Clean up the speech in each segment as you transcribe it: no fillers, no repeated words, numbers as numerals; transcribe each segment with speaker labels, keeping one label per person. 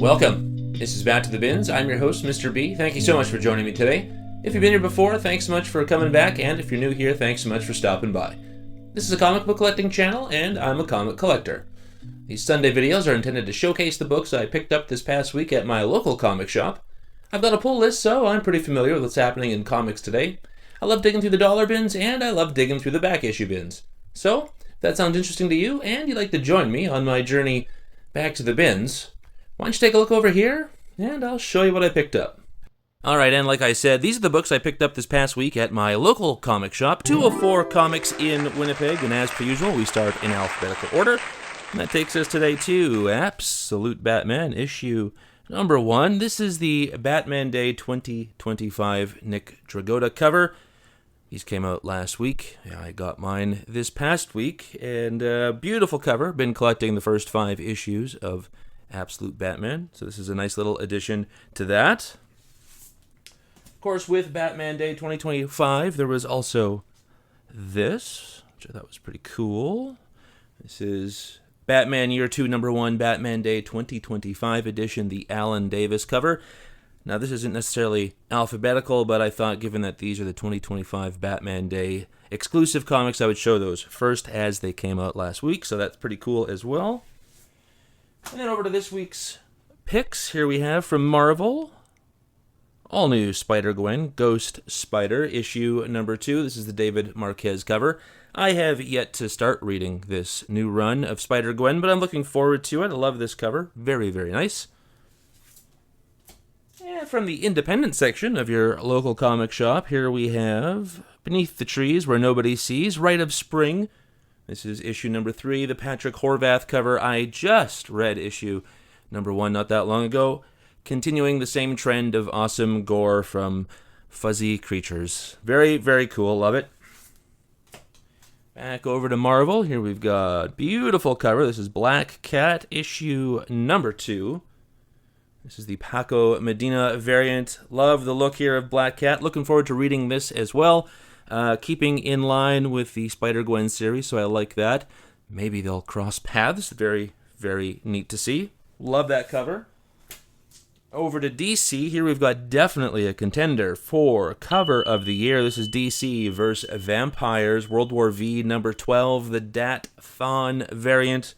Speaker 1: Welcome. This is Back to the Bins. I'm your host, Mr. B. Thank you so much for joining me today. If you've been here before, thanks so much for coming back, and if you're new here, thanks so much for stopping by. This is a comic book collecting channel, and I'm a comic collector. These Sunday videos are intended to showcase the books I picked up this past week at my local comic shop. I've got a pull list, so I'm pretty familiar with what's happening in comics today. I love digging through the dollar bins, and I love digging through the back issue bins. So, if that sounds interesting to you, and you'd like to join me on my journey back to the bins, why don't you take a look over here, and I'll show you what I picked up. Alright, and like I said, these are the books I picked up this past week at my local comic shop, 204 Comics in Winnipeg, and as per usual, we start in alphabetical order. And that takes us today to Absolute Batman, issue number 1. This is the Batman Day 2025 Nick Dragotta cover. These came out last week. I got mine this past week, and beautiful cover. Been collecting the first 5 issues of Absolute Batman, so this is a nice little addition to that. Of course, with Batman Day 2025, there was also this, which I thought was pretty cool. This is Batman Year 2, Number 1, Batman Day 2025 edition, the Alan Davis cover. Now, this isn't necessarily alphabetical, but I thought given that these are the 2025 Batman Day exclusive comics, I would show those first as they came out last week, so that's pretty cool as well. And then over to this week's picks. Here we have from Marvel, All-New Spider-Gwen Ghost Spider, issue number 2. This is the David Marquez cover. I have yet to start reading this new run of Spider-Gwen, but I'm looking forward to it. I love this cover. Very, very nice. And from the independent section of your local comic shop, here we have Beneath the Trees Where Nobody Sees, Rite of Spring. This is issue number 3, the Patrick Horvath cover. I just read issue number 1 not that long ago. Continuing the same trend of awesome gore from fuzzy creatures. Very, very cool. Love it. Back over to Marvel. Here we've got beautiful cover. This is Black Cat, issue number 2. This is the Paco Medina variant. Love the look here of Black Cat. Looking forward to reading this as well. Keeping in line with the Spider-Gwen series, so I like that. Maybe they'll cross paths. Very, very neat to see. Love that cover. Over to DC. Here we've got definitely a contender for cover of the year. This is DC vs. Vampires, World War V, number 12, the Dat Phan variant.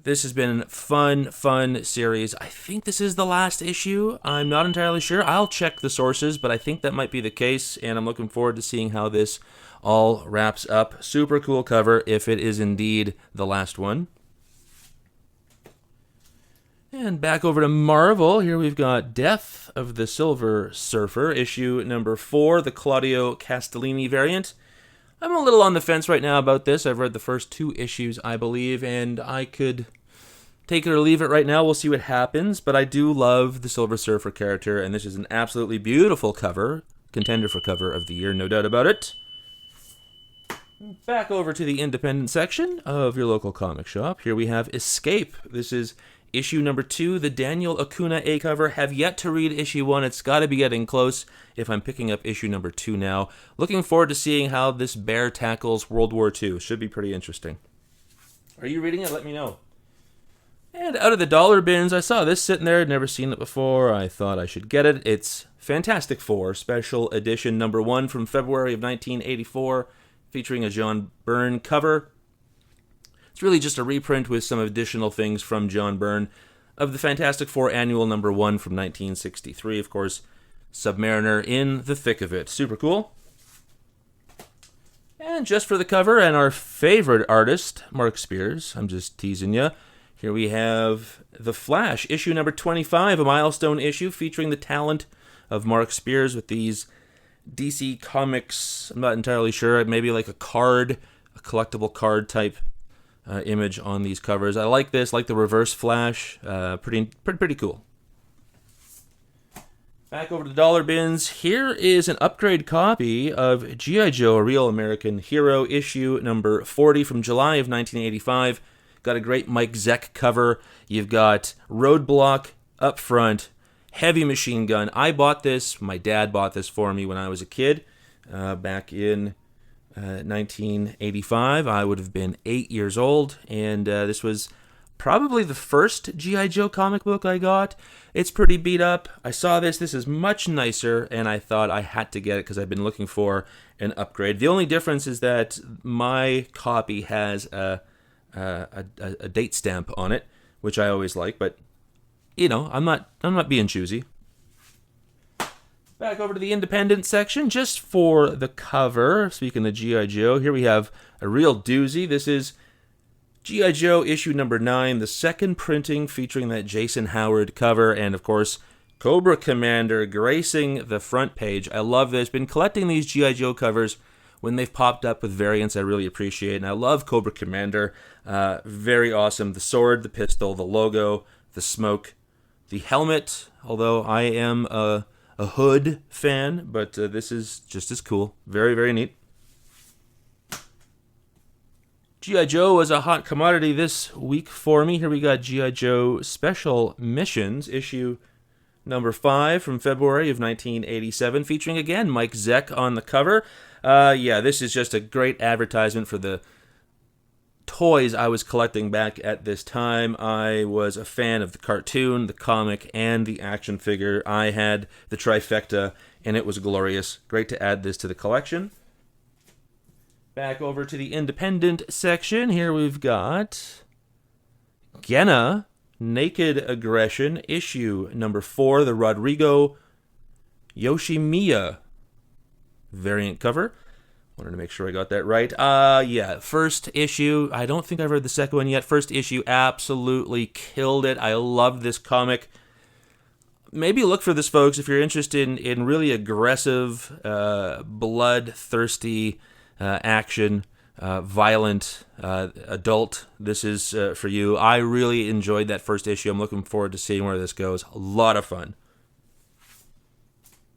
Speaker 1: This has been fun series. I think this is the last issue. I'm not entirely sure. I'll check the sources, but I think that might be the case, and I'm looking forward to seeing how this all wraps up. Super cool cover if it is indeed the last one. And back over to Marvel. Here we've got Death of the Silver Surfer, issue number 4, the Claudio Castellini variant. I'm a little on the fence right now about this. I've read the first 2 issues, I believe, and I could take it or leave it right now. We'll see what happens, but I do love the Silver Surfer character, and this is an absolutely beautiful cover. Contender for cover of the year, no doubt about it. Back over to the independent section of your local comic shop. Here we have Escape. This is issue number 2, the Daniel Acuna A cover. Have yet to read issue 1. It's got to be getting close if I'm picking up issue number 2 now. Looking forward to seeing how this bear tackles World War II. Should be pretty interesting. Are you reading it? Let me know. And out of the dollar bins, I saw this sitting there. I'd never seen it before. I thought I should get it. It's Fantastic Four, special edition number 1 from February of 1984, featuring a John Byrne cover. It's really just a reprint with some additional things from John Byrne of the Fantastic Four annual number 1 from 1963. Of course, Submariner in the thick of it. Super cool. And just for the cover and our favorite artist, Mark Spears, I'm just teasing you. Here we have The Flash, issue number 25, a milestone issue featuring the talent of Mark Spears with these DC Comics, I'm not entirely sure, maybe like a collectible card type image on these covers. I like this, like the Reverse Flash. Pretty cool. Back over to the dollar bins. Here is an upgrade copy of G.I. Joe, a Real American Hero, issue number 40 from July of 1985. Got a great Mike Zeck cover. You've got Roadblock up front, Heavy Machine Gun. I bought this. My dad bought this for me when I was a kid back in 1985. I would have been 8 years old, and this was probably the first G.I. Joe comic book I got. It's pretty beat up. I saw this. This is much nicer, and I thought I had to get it because I've been looking for an upgrade. The only difference is that my copy has a date stamp on it, which I always like, but you know, I'm not being choosy. Back over to the independent section, just for the cover. Speaking of G.I. Joe, here we have a real doozy. This is G.I. Joe issue number 9, the second printing featuring that Jason Howard cover, and of course, Cobra Commander gracing the front page. I love this. Been collecting these G.I. Joe covers when they've popped up with variants I really appreciate, and I love Cobra Commander. Very awesome. The sword, the pistol, the logo, the smoke, the helmet, although I am a hood fan, but this is just as cool. Very, very neat. G.I. Joe was a hot commodity this week for me. Here we got G.I. Joe Special Missions, issue number 5 from February of 1987, featuring again Mike Zeck on the cover. Yeah, this is just a great advertisement for the toys I was collecting back at this time. I was a fan of the cartoon, the comic, and the action figure. I had the trifecta, and it was glorious. Great to add this to the collection. Back over to the independent section. Here we've got Genna, Naked Aggression, issue number 4, the Rodrigo Yoshimiya variant cover. Wanted to make sure I got that right. Yeah, first issue. I don't think I've read the second one yet. First issue absolutely killed it. I love this comic. Maybe look for this, folks, if you're interested in really aggressive, bloodthirsty action, violent, adult. This is for you. I really enjoyed that first issue. I'm looking forward to seeing where this goes. A lot of fun.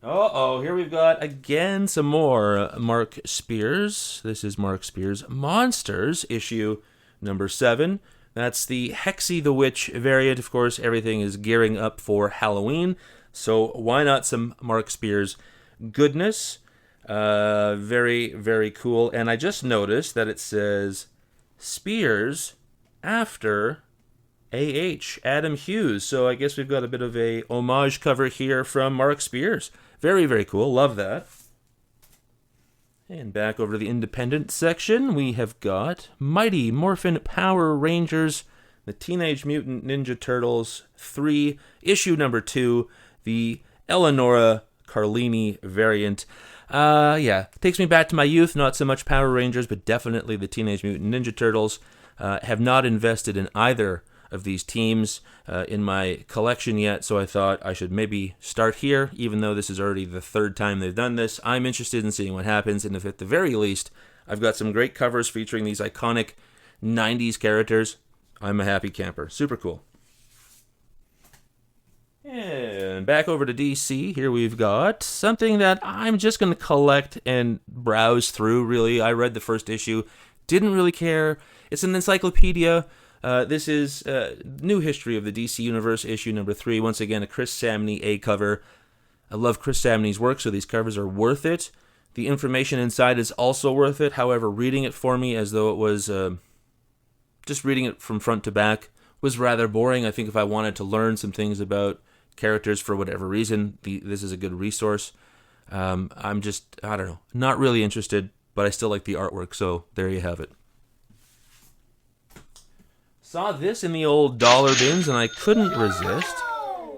Speaker 1: Uh-oh, here we've got, again, some more Mark Spears. This is Mark Spears' Monsters, issue number 7. That's the Hexy the Witch variant. Of course, everything is gearing up for Halloween, so why not some Mark Spears goodness? Very, very cool. And I just noticed that it says Spears after A.H. Adam Hughes. So I guess we've got a bit of a homage cover here from Mark Spears. Very, very cool. Love that. And back over to the independent section, we have got Mighty Morphin Power Rangers, the Teenage Mutant Ninja Turtles 3, issue number 2, the Eleonora Carlini variant. Yeah, takes me back to my youth, not so much Power Rangers, but definitely the Teenage Mutant Ninja Turtles. Have not invested in either of these teams in my collection yet, so I thought I should maybe start here, even though this is already the 3rd time they've done this. I'm interested in seeing what happens, and if at the very least I've got some great covers featuring these iconic 90s characters, I'm a happy camper. Super cool. And back over to DC, here we've got something that I'm just going to collect and browse through, really. I read the first issue, didn't really care. It's an encyclopedia. This is New History of the DC Universe, issue number 3. Once again, a Chris Samney A cover. I love Chris Samney's work, so these covers are worth it. The information inside is also worth it. However, reading it for me as though it was just reading it from front to back was rather boring. I think if I wanted to learn some things about characters for whatever reason, this is a good resource. I'm just, I don't know, not really interested, but I still like the artwork, so there you have it. Saw this in the old dollar bins, and I couldn't resist.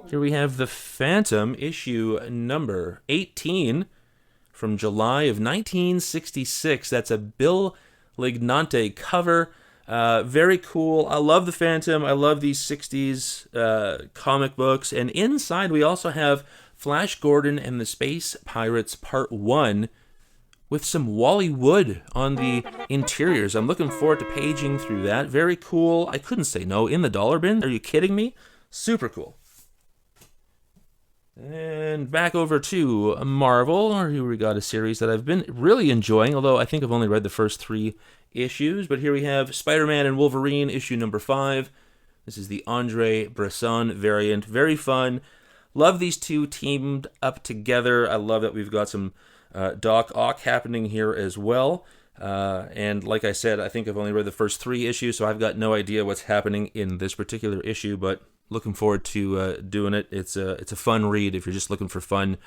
Speaker 1: Here we have The Phantom, issue number 18 from July of 1966. That's a Bill Lignante cover. Very cool. I love The Phantom. I love these 60s comic books. And inside we also have Flash Gordon and the Space Pirates Part 1 with some Wally Wood on the interiors. I'm looking forward to paging through that. Very cool. I couldn't say no. In the dollar bin? Are you kidding me? Super cool. And back over to Marvel. Here we got a series that I've been really enjoying, although I think I've only read the first 3 issues. But here we have Spider-Man and Wolverine, issue number 5. This is the Andre Bresson variant. Very fun. Love these two teamed up together. I love that we've got some Doc Ock happening here as well. And like I said, I think I've only read the first 3 issues, so I've got no idea what's happening in this particular issue, but looking forward to doing it. It's a fun read if you're just looking for fun,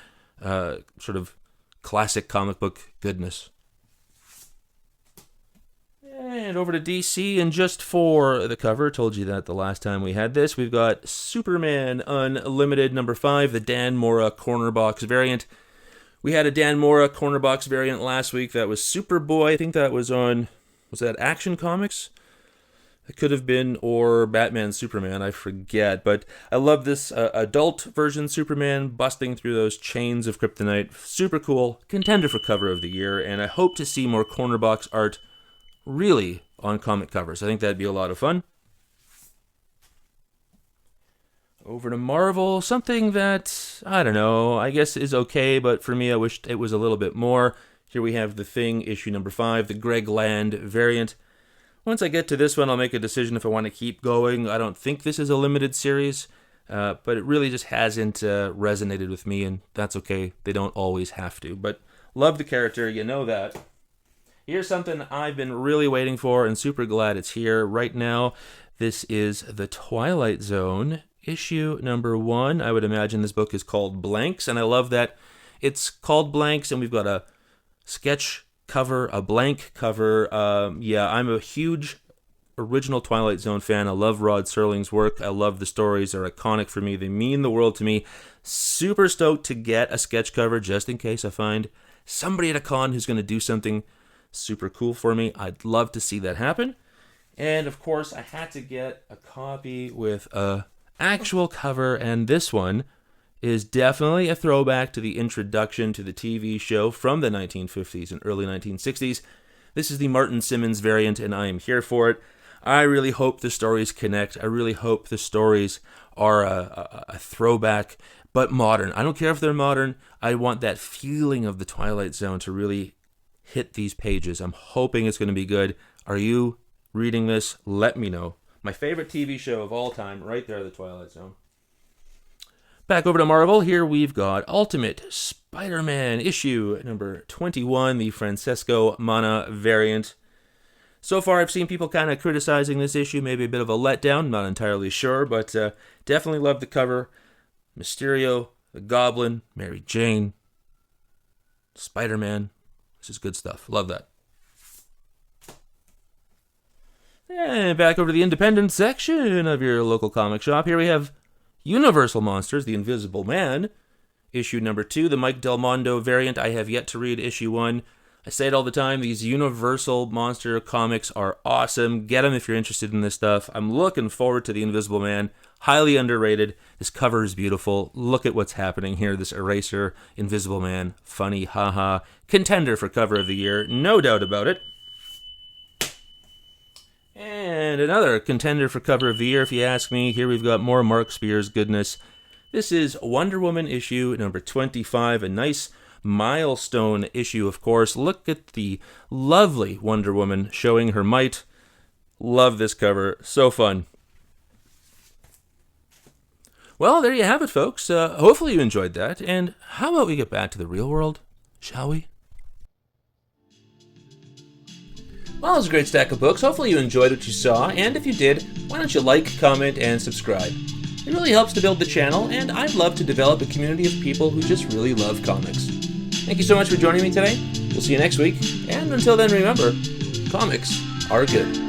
Speaker 1: sort of classic comic book goodness. And over to DC, and just for the cover, told you that the last time we had this, we've got Superman Unlimited number 5, the Dan Mora corner box variant. We had a Dan Mora corner box variant last week that was Superboy. I think that was on, was that Action Comics? It could have been, or Batman Superman, I forget. But I love this adult version Superman busting through those chains of kryptonite. Super cool. Contender for cover of the year, and I hope to see more corner box art really on comic covers. I think that'd be a lot of fun. Over to Marvel, something that, I don't know, I guess is okay, but for me I wished it was a little bit more. Here we have The Thing, issue number 5, the Greg Land variant. Once I get to this one, I'll make a decision if I want to keep going. I don't think this is a limited series, but it really just hasn't resonated with me, and that's okay. They don't always have to, but love the character, you know that. Here's something I've been really waiting for and super glad it's here right now. This is The Twilight Zone, issue number 1. I would imagine this book is called Blanks, and I love that it's called Blanks, and we've got a sketch cover, a blank cover. Yeah, I'm a huge original Twilight Zone fan. I love Rod Serling's work. I love the stories. They're iconic for me. They mean the world to me. Super stoked to get a sketch cover just in case I find somebody at a con who's going to do something super cool for me. I'd love to see that happen. And of course, I had to get a copy with a actual cover, and this one is definitely a throwback to the introduction to the TV show from the 1950s and early 1960s. This is the Martin Simmons variant, and I am here for it. I really hope the stories connect. I really hope the stories are a throwback, but modern. I don't care if they're modern. I want that feeling of the Twilight Zone to really hit these pages. I'm hoping it's going to be good. Are you reading this? Let me know. My favorite TV show of all time, right there, The Twilight Zone. Back over to Marvel. Here we've got Ultimate Spider-Man issue number 21, the Francesco Mana variant. So far, I've seen people kind of criticizing this issue, maybe a bit of a letdown, not entirely sure, but definitely love the cover. Mysterio, the Goblin, Mary Jane, Spider-Man. This is good stuff. Love that. And back over to the independent section of your local comic shop. Here we have Universal Monsters, The Invisible Man, issue number 2, the Mike Del Mondo variant. I have yet to read issue 1. I say it all the time, these Universal Monster comics are awesome. Get them if you're interested in this stuff. I'm looking forward to The Invisible Man. Highly underrated. This cover is beautiful. Look at what's happening here. This Eraser, Invisible Man, funny, haha. Contender for cover of the year, no doubt about it. And another contender for cover of the year, if you ask me. Here we've got more Mark Spears goodness. This is Wonder Woman issue number 25, a nice milestone issue, of course. Look at the lovely Wonder Woman showing her might. Love this cover. So fun. Well, there you have it, folks. Hopefully you enjoyed that. And how about we get back to the real world, shall we? Well, it was a great stack of books. Hopefully you enjoyed what you saw, and if you did, why don't you like, comment, and subscribe? It really helps to build the channel, and I'd love to develop a community of people who just really love comics. Thank you so much for joining me today. We'll see you next week, and until then, remember, comics are good.